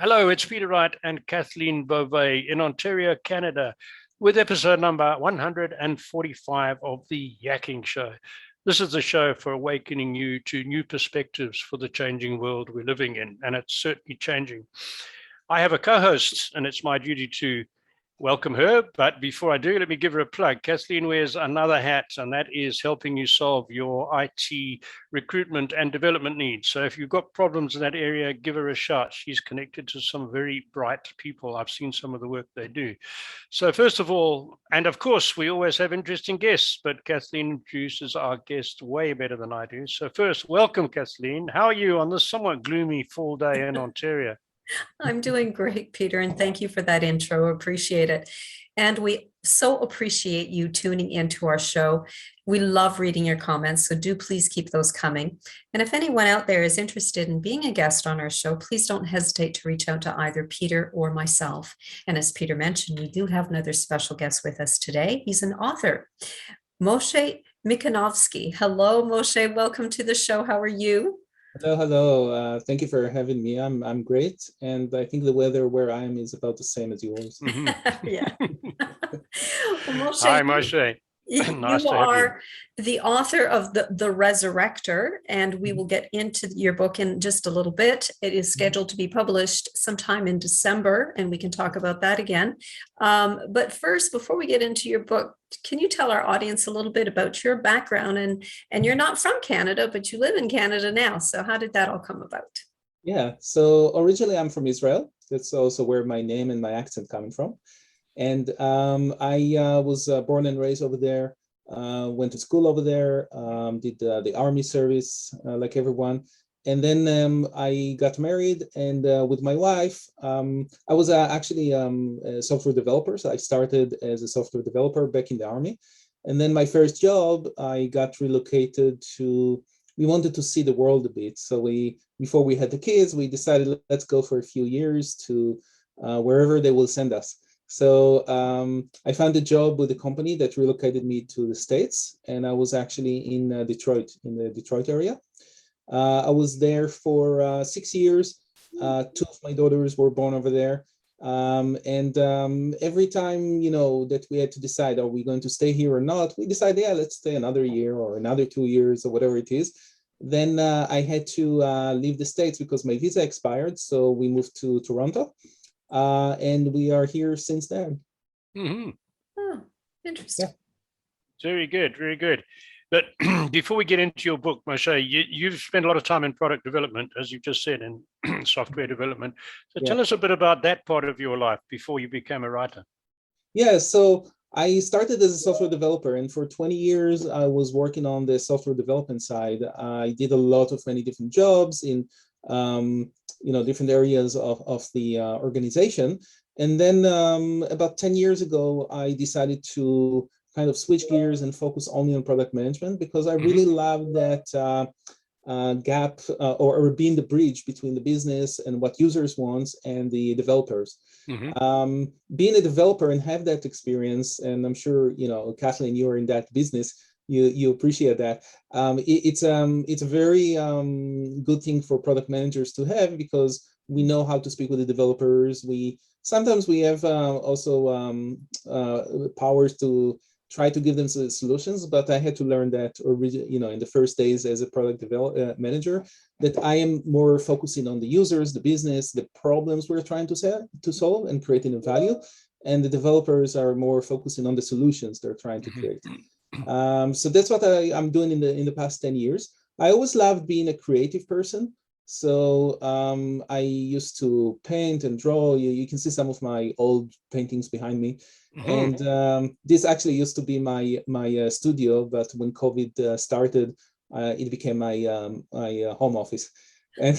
Hello, it's Peter Wright and Kathleen Beauvais in Ontario, Canada, with episode number 145 of the Yakking Show. This is a show for awakening you to new perspectives for the changing world we're living in, and it's certainly changing. I have a co-host, and it's my duty to welcome her. But before I do, let me give her a plug. Kathleen wears another hat, and that is helping you solve your IT recruitment and development needs. So if you've got problems in that area, give her a shot. She's connected to some very bright people. I've seen some of the work they do. So first of all, and of course, we always have interesting guests, but Kathleen introduces our guest way better than I do. So first, welcome, Kathleen. How are you on this somewhat gloomy fall day in Ontario? I'm doing great, Peter, and thank you for that intro. Appreciate it. And we so appreciate you tuning into our show. We love reading your comments, so do please keep those coming. And if anyone out there is interested in being a guest on our show, please don't hesitate to reach out to either Peter or myself. And as Peter mentioned, we do have another special guest with us today. He's an author, Moshe Mikanovsky. Hello, Moshe. Welcome to the show. How are you? Hello. Thank you for having me. I'm great, and I think the weather where I am is about the same as yours. Yeah. Well, Moshe, Hi, Moshe. Nice you are the author of the Resurrector, and we will get into your book in just a little bit. It is scheduled to be published sometime in December, and we can talk about that again. But first, before we get into your book, can you tell our audience a little bit about your background? And you're not from Canada, but you live in Canada now. So how did that all come about? Yeah, so originally I'm from Israel. That's also where my name and my accent coming from. And I was born and raised over there, went to school over there, did the army service like everyone. And then I got married, and with my wife, I was actually a software developer. So I started as a software developer back in the army. And then my first job, I got relocated to, we wanted to see the world a bit. So before we had the kids, we decided let's go for a few years to wherever they will send us. So I found a job with a company that relocated me to the States, and I was actually in Detroit, in the Detroit area. I was there for 6 years. Two of my daughters were born over there. Every time, that we had to decide, are we going to stay here or not? We decided, yeah, let's stay another year or another 2 years or whatever it is. Then I had to leave the States because my visa expired. So we moved to Toronto. And we are here since then. Mm-hmm. Oh, interesting. Yeah. Very good, very good. But before we get into your book, Moshe, you've spent a lot of time in product development, as you've just said, in software development. So tell us a bit about that part of your life before you became a writer. Yeah, so I started as a software developer, and for 20 years, I was working on the software development side. I did a lot of many different jobs in different areas of the organization. And then about 10 years ago, I decided to kind of switch gears and focus only on product management because I really love that gap or being the bridge between the business and what users want and the developers. Being a developer and have that experience, and I'm sure, Kathleen, you're in that business, you appreciate that. It's a very good thing for product managers to have because we know how to speak with the developers. Sometimes we have also powers to try to give them solutions, but I had to learn that in the first days as a product manager, that I am more focusing on the users, the business, the problems we're trying to solve and creating a value, and the developers are more focusing on the solutions they're trying to create. So that's what I'm doing in the past 10 years. I always loved being a creative person. So I used to paint and draw. You can see some of my old paintings behind me. And this actually used to be my studio, but when COVID started, it became my home office. And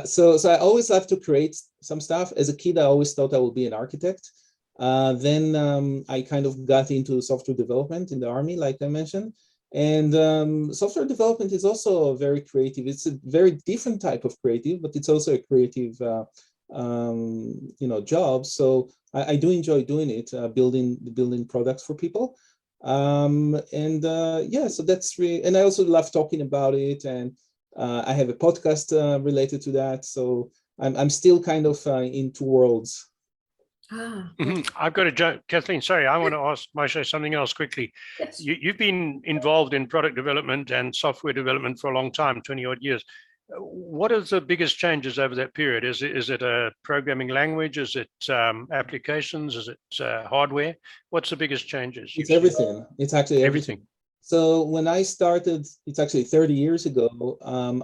so I always loved to create some stuff. As a kid, I always thought I would be an architect. Then I kind of got into software development in the army, like I mentioned. And software development is also very creative. It's a very different type of creative, but it's also a creative, job. So I do enjoy doing it, building products for people. So that's really, and I also love talking about it. And I have a podcast related to that. So I'm still kind of in two worlds. I've got to jump, Kathleen. Sorry, I want to ask Moshe something else quickly. Yes. You've been involved in product development and software development for a long time, 20 odd years. What are the biggest changes over that period? Is it a programming language? Is it applications? Is it hardware? What's the biggest changes? It's everything. It's actually everything. So when I started, it's actually 30 years ago,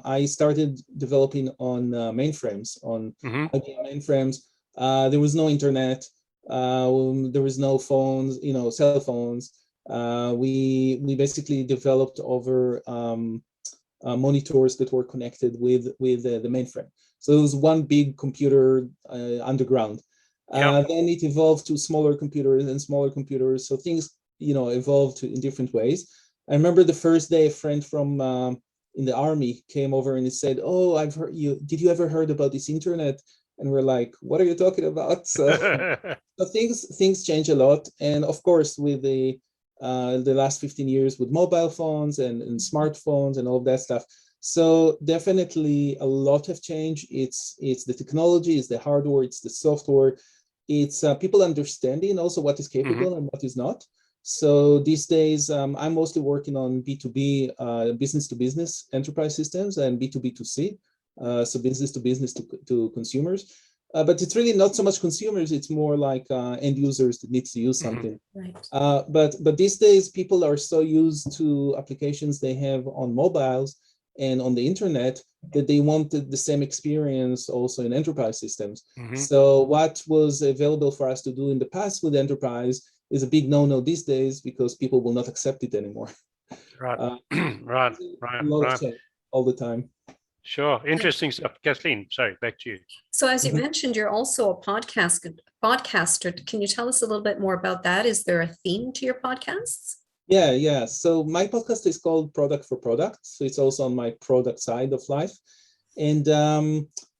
I started developing on mainframes, on IBM mainframes. There was no internet. There was no phones, cell phones. We basically developed over monitors that were connected with the mainframe. So it was one big computer underground. Then it evolved to smaller computers and smaller computers. So things, evolved in different ways. I remember the first day a friend from in the army came over and he said, "Oh, I've heard you. Did you ever heard about this internet?" And we're like, "What are you talking about?" So, so things change a lot. And of course, with the last 15 years with mobile phones and smartphones and all of that stuff. So definitely a lot have changed. It's the technology, it's the hardware, it's the software, it's people understanding also what is capable and what is not. So these days, I'm mostly working on B2B, business to business enterprise systems, and B2B2C, so business to consumers. But it's really not so much consumers, it's more like end users that needs to use something. Right. But these days, people are so used to applications they have on mobiles and on the internet that they wanted the same experience also in enterprise systems. So what was available for us to do in the past with enterprise is a big no-no these days because people will not accept it anymore. Right, right. A lot of change all the time. Sure, interesting stuff. Kathleen, sorry, back to you. So as you mentioned, you're also a podcaster. Can you tell us a little bit more about that? Is there a theme to your podcasts? Yeah. So my podcast is called Product for Product. So it's also on my product side of life. And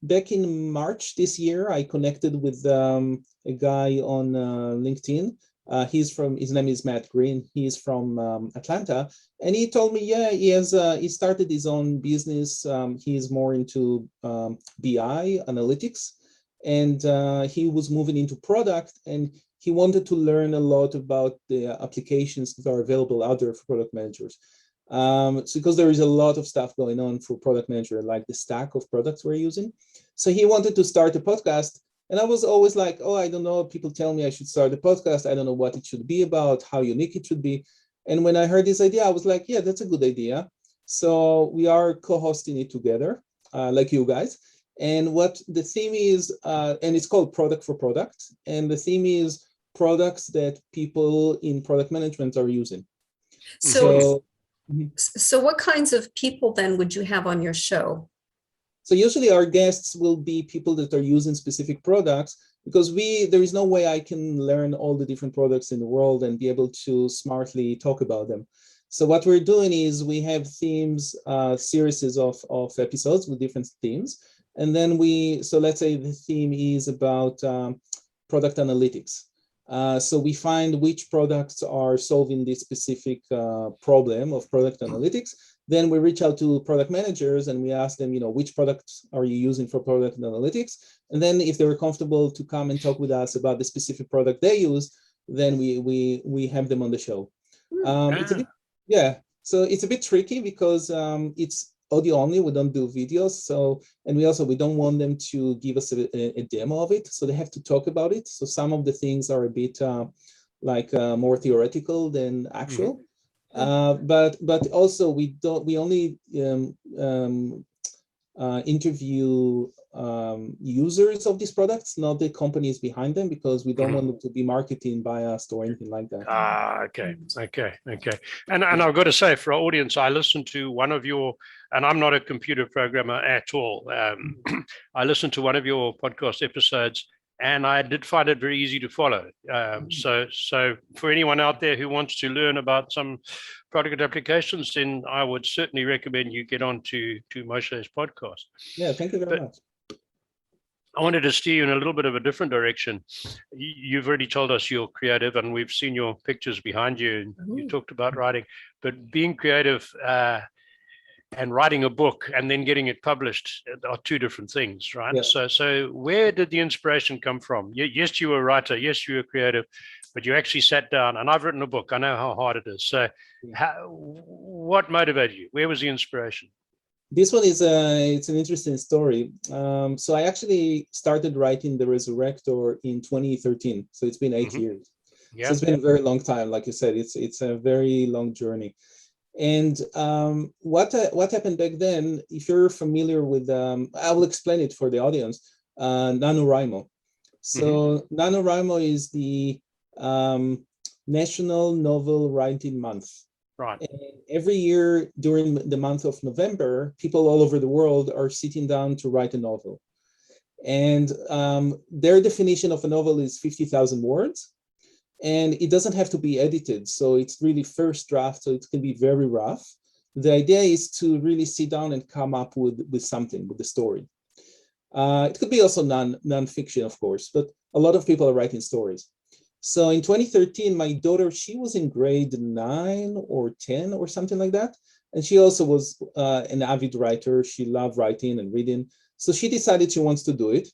back in March this year, I connected with a guy on LinkedIn. His name is Matt Green. He's from Atlanta, and he told me, he started his own business. He's more into BI analytics, and he was moving into product, and he wanted to learn a lot about the applications that are available out there for product managers. So because there is a lot of stuff going on for product manager, like the stack of products we're using. So he wanted to start a podcast. And I was always like, oh, I don't know. People tell me I should start a podcast. I don't know what it should be about, how unique it should be. And when I heard this idea, I was like, yeah, that's a good idea. So we are co-hosting it together, like you guys. And what the theme is, and it's called Product for Product. And the theme is products that people in product management are using. So what kinds of people then would you have on your show? So usually our guests will be people that are using specific products, because there is no way I can learn all the different products in the world and be able to smartly talk about them. So what we're doing is we have themes, series of episodes with different themes. And then so let's say the theme is about product analytics. So we find which products are solving this specific problem of product analytics. Then we reach out to product managers and we ask them, which products are you using for product analytics? And then if they're comfortable to come and talk with us about the specific product they use, then we have them on the show. So it's a bit tricky because it's audio only. We don't do videos. So, and we don't want them to give us a demo of it. So they have to talk about it. So some of the things are a bit more theoretical than actual. But also we only interview users of these products, not the companies behind them, because we don't want them to be marketing biased or anything like that. Okay. And I've got to say, for our audience, I listened to one of your, and I'm not a computer programmer at all. I listened to one of your podcast episodes, and I did find it very easy to follow. So for anyone out there who wants to learn about some product applications, then I would certainly recommend you get on to Moshe's podcast. Yeah, thank you very much. I wanted to steer you in a little bit of a different direction. You've already told us you're creative, and we've seen your pictures behind you, and you talked about writing. But being creative, and writing a book and then getting it published are two different things, right? Yeah. So where did the inspiration come from? Yes, you were a writer. Yes, you were creative, but you actually sat down, and I've written a book. I know how hard it is. So what motivated you? Where was the inspiration? This one is it's an interesting story. So I actually started writing the Resurrector in 2013. So it's been 8 years. Yeah. So it's been a very long time. Like you said, it's a very long journey. And what happened back then, if you're familiar with, I will explain it for the audience, Nanowrimo. So Nanowrimo is the National Novel Writing Month. Right. And every year during the month of November, people all over the world are sitting down to write a novel. And their definition of a novel is 50,000 words. And it doesn't have to be edited. So it's really first draft, so it can be very rough. The idea is to really sit down and come up with something, with the story. It could be also non-fiction, of course, but a lot of people are writing stories. So in 2013, my daughter, she was in grade 9 or 10 or something like that. And she also was an avid writer. She loved writing and reading. So she decided she wants to do it.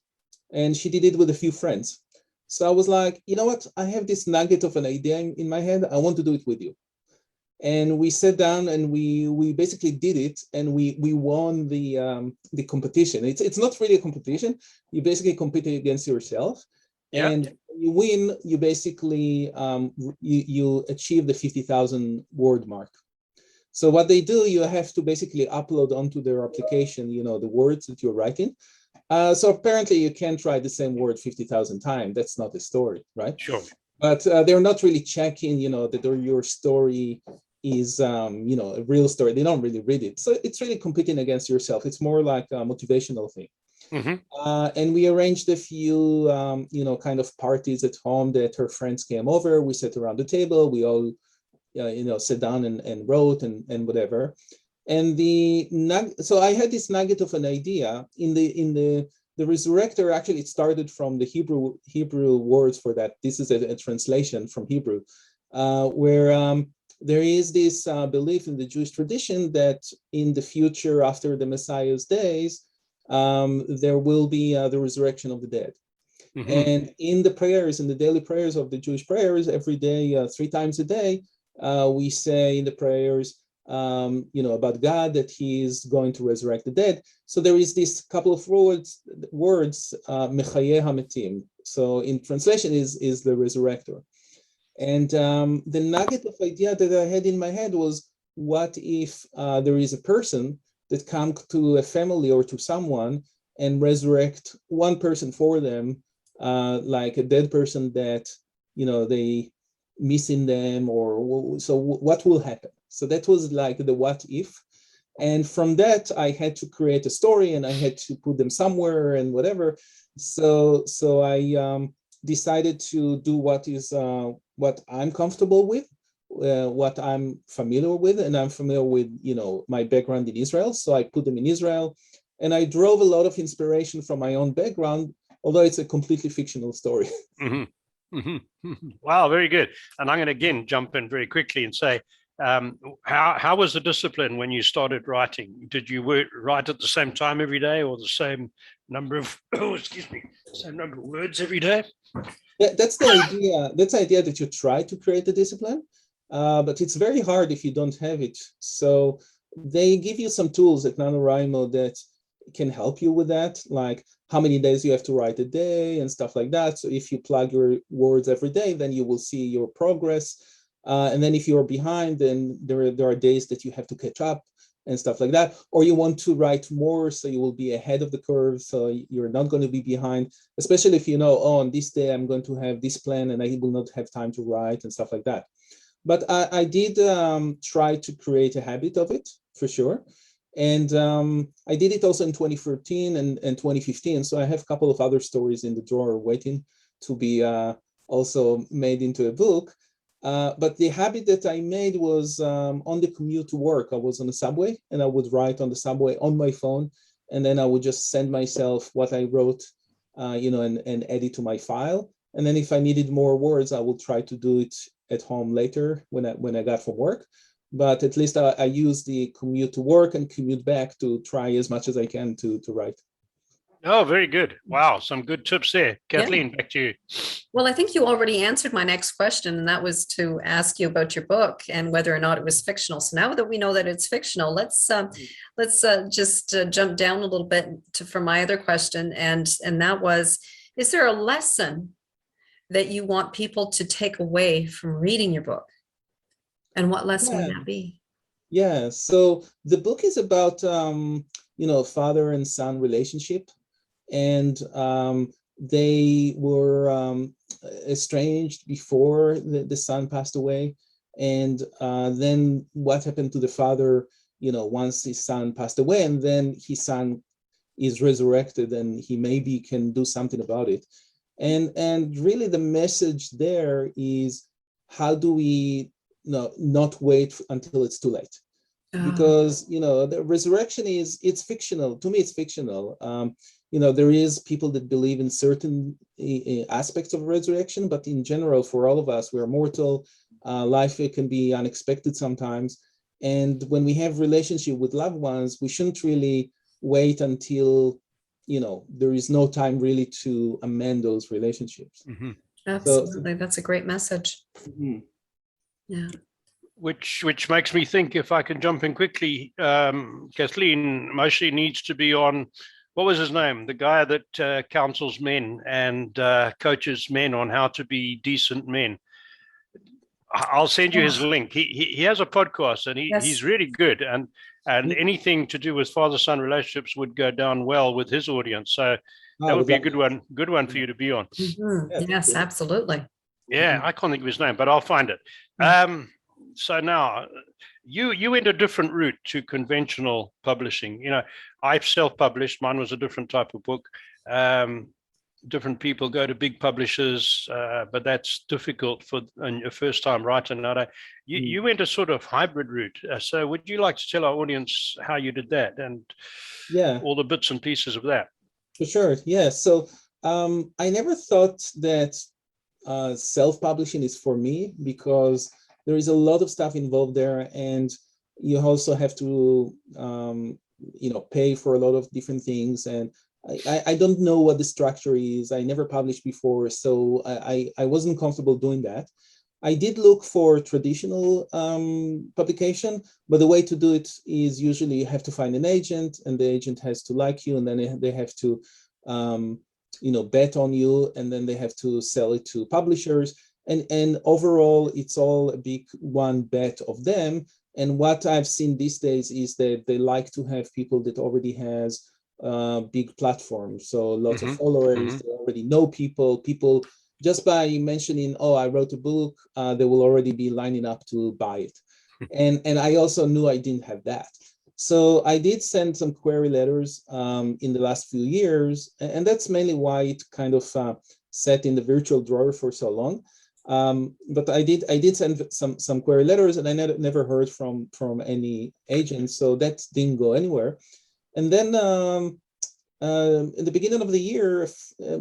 And she did it with a few friends. So I was like, you know what? I have this nugget of an idea in my head. I want to do it with you. And we sat down and we basically did it, and we won the competition. It's not really a competition. You basically compete against yourself, and you win. You basically you achieve the 50,000 word mark. So what they do, you have to basically upload onto their application, the words that you're writing. So apparently you can't write the same word 50,000 times. That's not a story, right? Sure. But they're not really checking, that your story is, a real story. They don't really read it. So it's really competing against yourself. It's more like a motivational thing. And we arranged a few, kind of parties at home that her friends came over. We sat around the table. We all, sat down and wrote and whatever. And so I had this nugget of an idea in the Resurrector. Actually, it started from the Hebrew words for that. This is a translation from Hebrew, where there is this belief in the Jewish tradition that in the future, after the Messiah's days, there will be the resurrection of the dead. And in the prayers, in the daily prayers of the Jewish prayers, every day, 3 times a day, we say in the prayers, about God, that he is going to resurrect the dead. So there is this couple of words, Mechayeh HaMetim. So in translation is the Resurrector. And the nugget of idea that I had in my head was, what if there is a person that comes to a family or to someone and resurrect one person for them, like a dead person that, they missing them, or so what will happen? So that was like the what if. And from that, I had to create a story and I had to put them somewhere and whatever. So I decided to do what I'm comfortable with, what I'm familiar with, and I'm familiar with, my background in Israel. So I put them in Israel, and I drove a lot of inspiration from my own background, although it's a completely fictional story. Wow, very good. And I'm going to again jump in very quickly and say, how was the discipline when you started writing? Did you write at the same time every day, or the same number of same number of words every day? That's the idea. That's the idea, that you try to create a discipline, but it's very hard if you don't have it. So they give you some tools at NaNoWriMo that can help you with that, like how many days you have to write a day and stuff like that. So if you plug your words every day, then you will see your progress. And then if you're behind, then there are days that you have to catch up and stuff like that. Or you want to write more, so you will be ahead of the curve, so you're not going to be behind, especially if you know, on this day I'm going to have this plan and I will not have time to write and stuff like that. But I did try to create a habit of it, for sure. And I did it also in 2013 and 2015. So I have a couple of other stories in the drawer waiting to be also made into a book. But the habit that I made was on the commute to work. I was on the subway and I would write on the subway on my phone. And then I would just send myself what I wrote, and add it to my file. And then if I needed more words, I would try to do it at home later when I got from work. but at least I use the commute to work and commute back to try as much as I can to write. Oh, very good. Wow, some good tips there. Kathleen, back to you. Well, I think you already answered my next question, and that was to ask you about your book and whether or not it was fictional. So now that we know that it's fictional, let's just jump down a little bit for my other question, and that was, is there a lesson that you want people to take away from reading your book? And what lesson would that be? Yeah, so the book is about father and son relationship, and they were estranged before the son passed away, and then what happened to the father, once his son passed away, and then his son is resurrected, and he maybe can do something about it. And really the message there is, how do we not wait until it's too late? Because the resurrection it's fictional. To me, it's fictional. There is people that believe in certain aspects of resurrection, but in general, for all of us, we're mortal. Life, it can be unexpected sometimes, and when we have relationship with loved ones, we shouldn't really wait until there is no time really to amend those relationships. Mm-hmm. Absolutely, that's a great message. Mm-hmm. Yeah. Which makes me think, if I can jump in quickly, Kathleen, Moshe needs to be on, what was his name? The guy that counsels men and coaches men on how to be decent men. I'll send you his link. He has a podcast, and he's really good. And anything to do with father-son relationships would go down well with his audience. So that would be a good one for you to be on. Mm-hmm. Yes, absolutely. Yeah, I can't think of his name, but I'll find it. So now you went a different route to conventional publishing. I've self-published. Mine was a different type of book. Different people go to big publishers, but that's difficult for a first-time writer. Now, you went a sort of hybrid route. So would you like to tell our audience how you did that and all the bits and pieces of that? For sure, yeah. So I never thought that self-publishing is for me, because there is a lot of stuff involved there, and you also have to pay for a lot of different things, and I don't know what the structure is. I never published before, so I wasn't comfortable doing that. I did look for traditional publication, but the way to do it is usually you have to find an agent, and the agent has to like you, and then they have to bet on you, and then they have to sell it to publishers. And overall, it's all a big one bet of them. And what I've seen these days is that they like to have people that already has big platforms. So lots of followers, they already know people just by mentioning, oh, I wrote a book, they will already be lining up to buy it. And I also knew I didn't have that. So I did send some query letters in the last few years, and that's mainly why it kind of sat in the virtual drawer for so long. But I did send some query letters, and I never heard from any agents, so that didn't go anywhere. And then in the beginning of the year,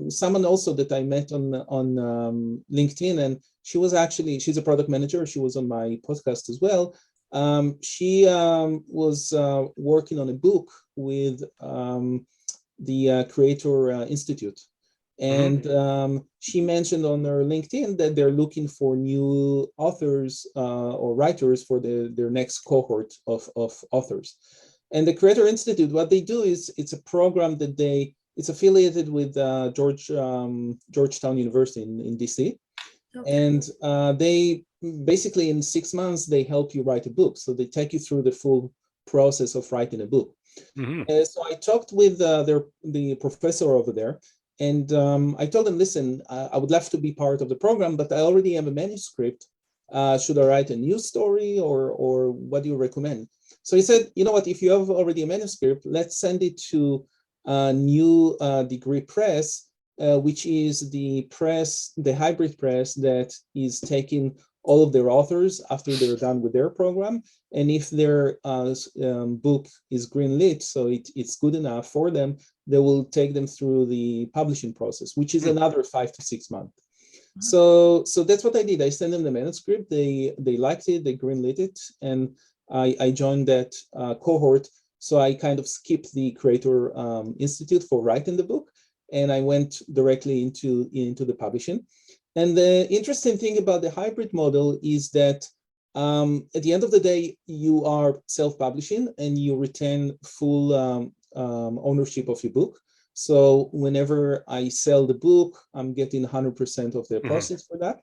someone also that I met on LinkedIn, and she's a product manager. She was on my podcast as well. She was working on a book with the Creator Institute. And she mentioned on her LinkedIn that they're looking for new authors or writers for their next cohort of authors. And the Creator Institute, what they do is it's a program that it's affiliated with Georgetown University in DC. Okay. And they basically in 6 months, they help you write a book. So they take you through the full process of writing a book. So I talked with the professor over there. And I told him, listen, I would love to be part of the program, but I already have a manuscript. Should I write a new story, or what do you recommend? So he said, you know what, if you have already a manuscript, let's send it to New Degree Press, which is the hybrid press that is taking all of their authors after they're done with their program. And if their book is greenlit, so it's good enough for them, they will take them through the publishing process, which is another 5 to 6 months. So that's what I did. I sent them the manuscript. They liked it. They greenlit it, and I joined that cohort. So I kind of skipped the Creator Institute for writing the book, and I went directly into the publishing. And the interesting thing about the hybrid model is that at the end of the day, you are self-publishing and you retain full ownership of your book. So whenever I sell the book, I'm getting 100% of the proceeds for that.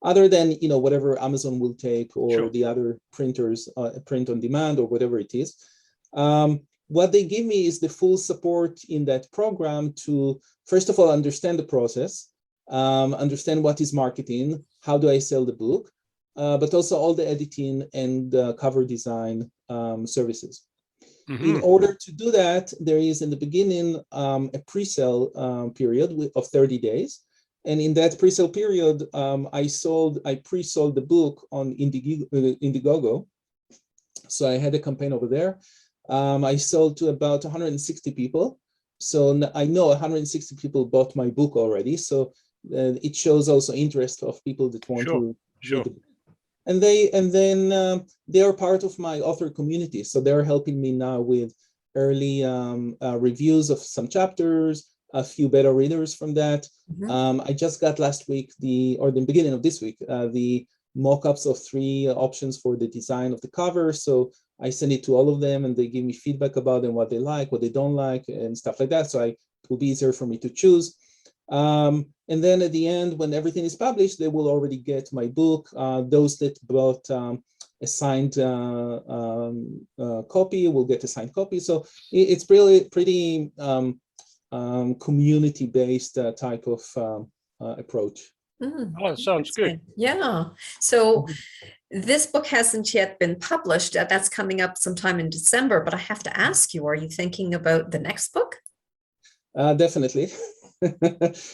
Other than, you know, whatever Amazon will take or the other printers, print on demand or whatever it is. What they give me is the full support in that program to, first of all, understand the process, understand what is marketing, how do I sell the book, but also all the editing and cover design services. In order to do that, there is in the beginning a pre-sale period of 30 days. And in that pre-sale period, I pre-sold the book on Indiegogo. So I had a campaign over there. I sold to about 160 people. So I know 160 people bought my book already. So it shows also interest of people that want to read the book. And then they are part of my author community. So they're helping me now with early reviews of some chapters, a few beta readers from that. I just got last week the beginning of this week, the mock-ups of 3 options for the design of the cover. So I send it to all of them and they give me feedback about them, what they like, what they don't like, and stuff like that. So it will be easier for me to choose. And then at the end, when everything is published, they will already get my book. Those that bought a signed copy will get a signed copy. So it's really pretty community-based type of approach. Oh, it sounds good. Yeah. So this book hasn't yet been published. That's coming up sometime in December, but I have to ask you, are you thinking about the next book? Definitely.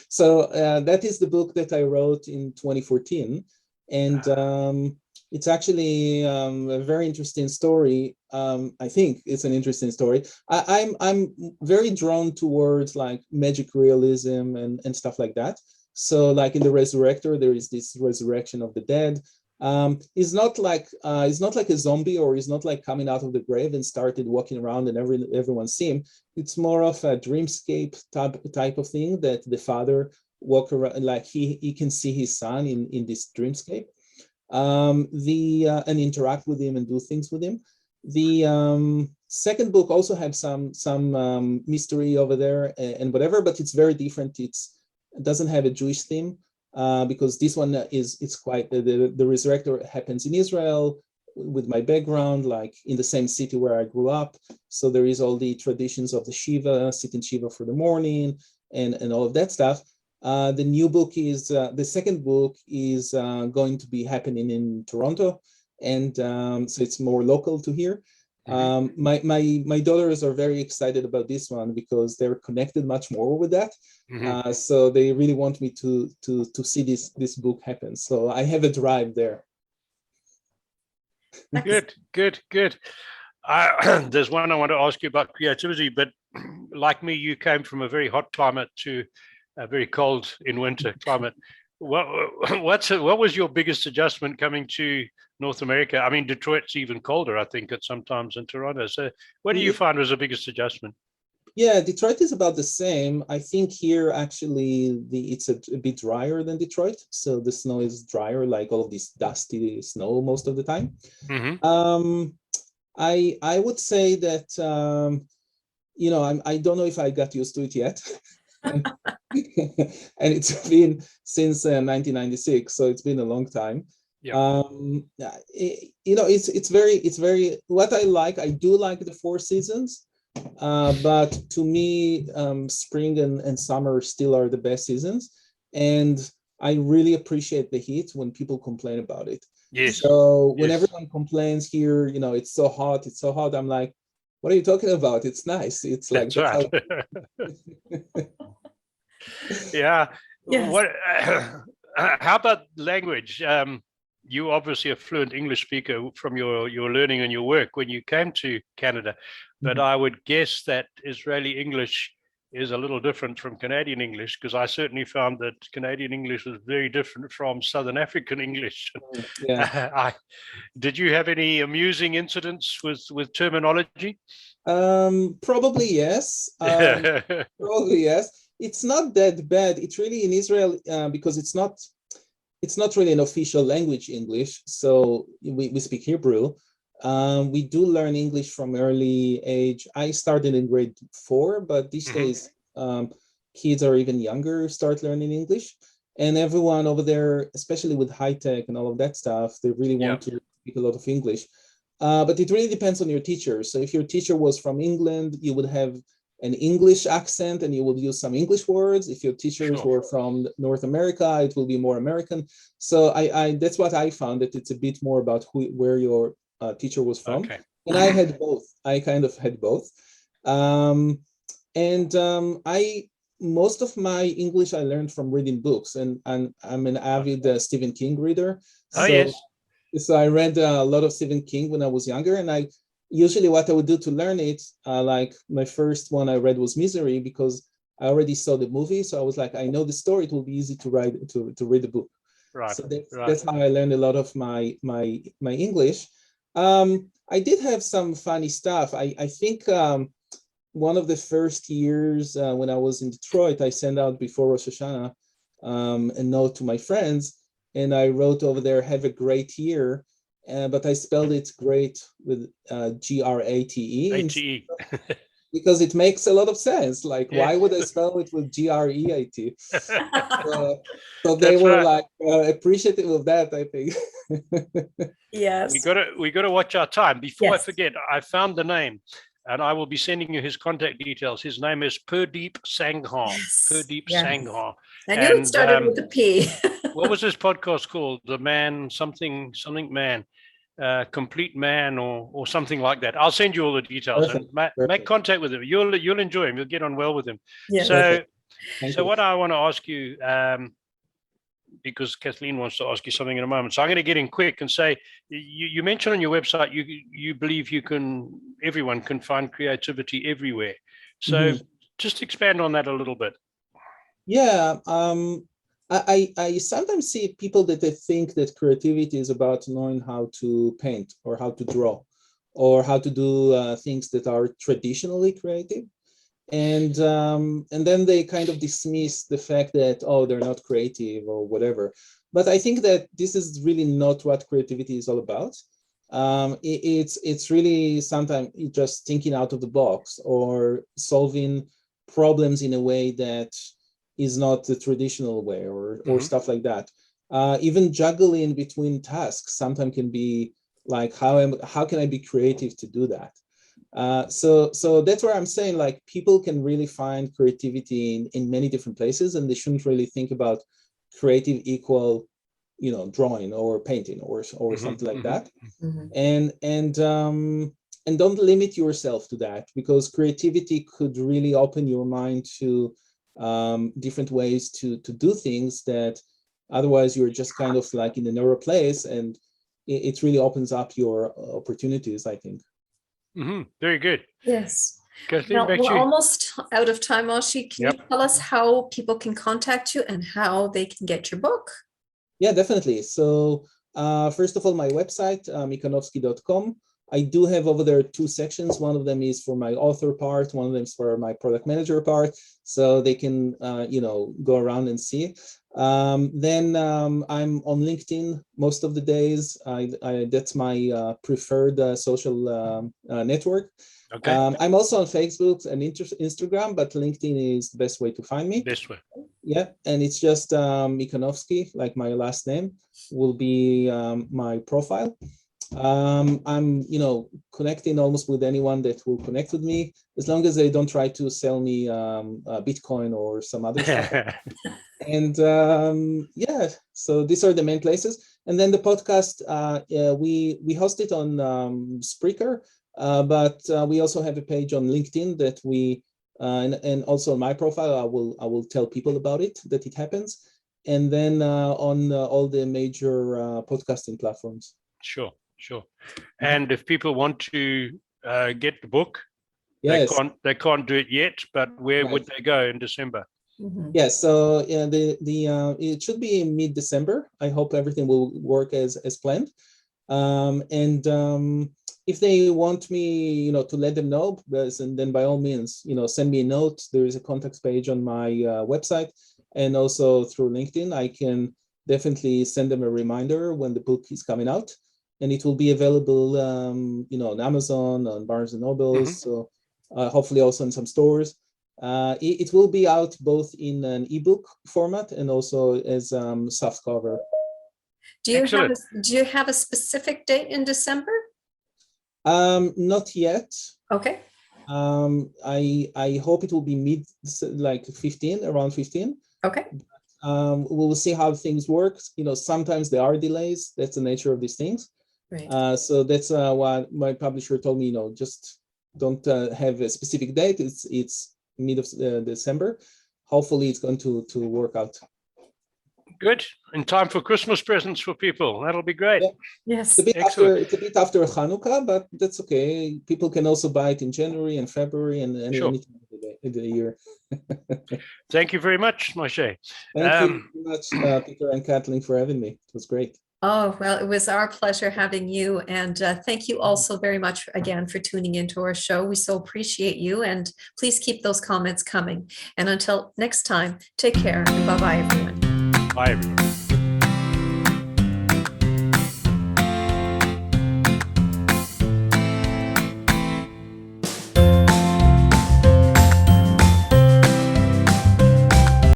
So that is the book that I wrote in 2014. And it's actually a very interesting story. I think it's an interesting story. I'm very drawn towards like magic realism and stuff like that. So like in the Resurrector, there is this resurrection of the dead. It's not like a zombie, or it's not like coming out of the grave and started walking around and everyone see him. It's more of a dreamscape type of thing that the father walk around, like he can see his son in this dreamscape, and interact with him and do things with him. The second book also had some mystery over there and whatever, but it's very different. It doesn't have a Jewish theme. Because this one it's quite the Resurrector happens in Israel with my background, like in the same city where I grew up. So there is all the traditions of the Shiva, sitting Shiva for the morning, and all of that stuff. The new book is the second book is going to be happening in Toronto, and so it's more local to here. My daughters are very excited about this one because they're connected much more with that. So they really want me to see this book happen. So I have a drive there. Good. There's one I want to ask you about creativity, but like me, you came from a very hot climate to a very cold in winter climate. What was your biggest adjustment coming to North America? I mean, Detroit's even colder, I think, at sometimes in Toronto. So what do you find was the biggest adjustment? Yeah, Detroit is about the same. I think here actually it's a bit drier than Detroit. So the snow is drier, like all of this dusty snow most of the time. I would say that, I don't know if I got used to it yet. And it's been since 1996, so it's been a long time. It's very what I do like the 4 seasons, but to me spring and summer still are the best seasons, and I really appreciate the heat when people complain about it. So when everyone complains here, it's so hot, I'm like, what are you talking about? It's nice. It's like that's right. Yeah. What? How about language? You obviously a fluent English speaker from your learning and your work when you came to Canada, but I would guess that Israeli English is a little different from Canadian English, because I certainly found that Canadian English was very different from Southern African English. Yeah. Did you have any amusing incidents with terminology? Probably yes. Probably yes. It's not that bad. It's really in Israel because it's not really an official language, English. So we speak Hebrew. We do learn English from early age. I started in grade 4, but these days kids are even younger, start learning English. And everyone over there, especially with high tech and all of that stuff, they really want to speak a lot of English. But it really depends on your teacher. So if your teacher was from England, you would have an English accent and you will use some English words. If your teachers were from North America, it will be more American. So I that's what I found, that it's a bit more about where your teacher was from. Okay. And I had both. I kind of had both. Most of my English I learned from reading books, and I'm an avid Stephen King reader. Oh, yes. So I read a lot of Stephen King when I was younger, and I usually what I would do to learn it, like my first one I read was Misery, because I already saw the movie. So I was like, I know the story, it will be easy to read the book. Right. So that's how I learned a lot of my English. I did have some funny stuff. I think one of the first years when I was in Detroit, I sent out before Rosh Hashanah a note to my friends, and I wrote over there, "Have a great year," but I spelled it great with Grate. ATE. Because it makes a lot of sense. Like, why would I spell it with Great? So they were like appreciative of that, I think. Yes. We got to watch our time. Before I forget, I found the name, and I will be sending you his contact details. His name is Purdeep Sangha. Purdeep Sangha. I knew it started with a P. What was this podcast called? The Man something Man. Complete Man or something like that. I'll send you all the details. Perfect. And make contact with him. You'll enjoy him. You'll get on well with him. Yeah. So what I want to ask you, because Kathleen wants to ask you something in a moment, so I'm going to get in quick and say, you mentioned on your website you believe everyone can find creativity everywhere. So just expand on that a little bit. Yeah. I sometimes see people that they think that creativity is about knowing how to paint or how to draw or how to do things that are traditionally creative. And then they kind of dismiss the fact that, oh, they're not creative or whatever. But I think that this is really not what creativity is all about. It's really sometimes just thinking out of the box or solving problems in a way that is not the traditional way or stuff like that. Even juggling between tasks sometimes can be like, how can I be creative to do that? So that's where I'm saying, like, people can really find creativity in many different places, and they shouldn't really think about creative equal, drawing or painting or something like that. And don't limit yourself to that, because creativity could really open your mind to different ways to do things that otherwise you're just kind of like in a narrow place, and it really opens up your opportunities, I think. Very good. Yes. Kathleen, Now, we're almost out of time, Moshe. Can you tell us how people can contact you and how they can get your book? Yeah, definitely. So first of all, my website, mikanovsky.com. I do have over there 2 sections. One of them is for my author part. One of them is for my product manager part. So they can, go around and see. Then I'm on LinkedIn most of the days. That's my preferred social network. Okay. I'm also on Facebook and Instagram, but LinkedIn is the best way to find me. Best way. Yeah, and it's just Mikanovsky, like my last name, will be my profile. I'm connecting almost with anyone that will connect with me, as long as they don't try to sell me Bitcoin or some other stuff. And so these are the main places. And then the podcast, we host it on Spreaker, but we also have a page on LinkedIn that we and also on my profile I will tell people about it, that it happens, and then on all the major podcasting platforms. Sure. And if people want to get the book, Yes. They can't do it yet, but where Right. would they go in December? Mhm. Yeah, so yeah, it should be mid-December. I hope everything will work as planned. And if they want me, to let them know, and then by all means, send me a note. There is a contact page on my website, and also through LinkedIn. I can definitely send them a reminder when the book is coming out, and it will be available, on Amazon, on Barnes and Nobles, so hopefully also in some stores. It will be out both in an ebook format and also as soft cover. Do you Excellent. have a specific date in December? Not yet. Okay. I hope it will be like 15, around 15. Okay. We'll see how things work. Sometimes there are delays. That's the nature of these things. Great. So that's what my publisher told me. Just don't have a specific date. It's mid of December. Hopefully, it's going to work out. Good. In time for Christmas presents for people. That'll be great. Yeah. Yes. It's a bit after Hanukkah, but that's okay. People can also buy it in January and February and any time of the year. Thank you very much, Moshe. Thank you very much, Peter and Kathleen, for having me. It was great. Oh, well, it was our pleasure having you. And thank you also very much again for tuning into our show. We so appreciate you. And please keep those comments coming. And until next time, take care and bye-bye, everyone. Bye, everyone.